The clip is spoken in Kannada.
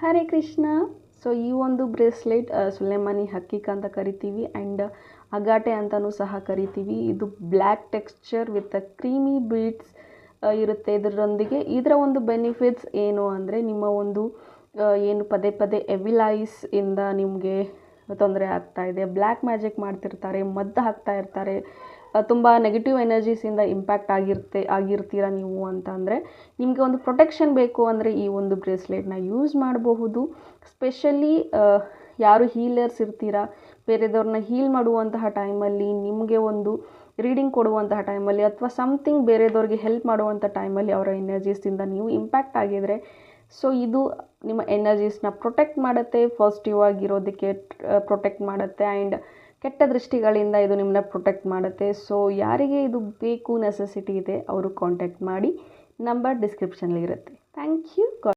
ಹರೇ ಕೃಷ್ಣ. ಸೊ ಈ ಒಂದು ಬ್ರೇಸ್ಲೆಟ್ ಸುಲೇಮಾನಿ ಹಕ್ಕಿಕ್ ಅಂತ ಕರಿತೀವಿ ಆ್ಯಂಡ್ ಅಗಾಟೆ ಅಂತಲೂ ಸಹ ಕರಿತೀವಿ. ಇದು black texture with creamy beads ಇರುತ್ತೆ. ಇದರೊಂದಿಗೆ ಇದರ ಒಂದು ಬೆನಿಫಿಟ್ಸ್ ಏನು ಅಂದರೆ, ನಿಮ್ಮ ಒಂದು ಏನು ಪದೇ ಪದೇ ಎವಿಲ್ ಐಸ್ ಇಂದ ನಿಮಗೆ ತೊಂದರೆ ಆಗ್ತಾ ಇದೆ, ಬ್ಲ್ಯಾಕ್ ಮ್ಯಾಜಿಕ್ ಮಾಡ್ತಿರ್ತಾರೆ, ಮದ್ದು ಹಾಕ್ತಾ ಇರ್ತಾರೆ, ತುಂಬ ನೆಗೆಟಿವ್ ಎನರ್ಜೀಸಿಂದ ಇಂಪ್ಯಾಕ್ಟ್ ಆಗಿರ್ತೀರ ನೀವು ಅಂತ ಅಂದರೆ, ನಿಮಗೆ ಒಂದು ಪ್ರೊಟೆಕ್ಷನ್ ಬೇಕು ಅಂದರೆ ಈ ಒಂದು ಬ್ರೇಸ್ಲೆಟ್ನ ಯೂಸ್ ಮಾಡಬಹುದು. ಸ್ಪೆಷಲಿ ಯಾರು ಹೀಲರ್ಸ್ ಇರ್ತೀರಾ, ಬೇರೆದವ್ರನ್ನ ಹೀಲ್ ಮಾಡುವಂತಹ ಟೈಮಲ್ಲಿ, ನಿಮಗೆ ಒಂದು ರೀಡಿಂಗ್ ಕೊಡುವಂತಹ ಟೈಮಲ್ಲಿ, ಅಥವಾ ಸಮಥಿಂಗ್ ಬೇರೆದವ್ರಿಗೆ ಹೆಲ್ಪ್ ಮಾಡುವಂಥ ಟೈಮಲ್ಲಿ ಅವರ ಎನರ್ಜೀಸಿಂದ ನೀವು ಇಂಪ್ಯಾಕ್ಟ್ ಆಗಿದರೆ, ಸೊ ಇದು ನಿಮ್ಮ ಎನರ್ಜೀಸ್ನ ಪ್ರೊಟೆಕ್ಟ್ ಮಾಡುತ್ತೆ, ಪಾಸಿಟಿವ್ ಆಗಿರೋದಕ್ಕೆ ಪ್ರೊಟೆಕ್ಟ್ ಮಾಡುತ್ತೆ ಆ್ಯಂಡ್ ಕೆಟ್ಟ ದೃಷ್ಟಿಗಳಿಂದ ಇದು ನಿಮ್ಮನ್ನ ಪ್ರೊಟೆಕ್ಟ್ ಮಾಡುತ್ತೆ. ಸೊ ಯಾರಿಗೆ ಇದು ಬೇಕು, ನೆಸೆಸಿಟಿ ಇದೆ, ಅವರು ಕಾಂಟ್ಯಾಕ್ಟ್ ಮಾಡಿ. ನಂಬರ್ ಡಿಸ್ಕ್ರಿಪ್ಷನಲ್ಲಿ ಇರುತ್ತೆ. Thank you.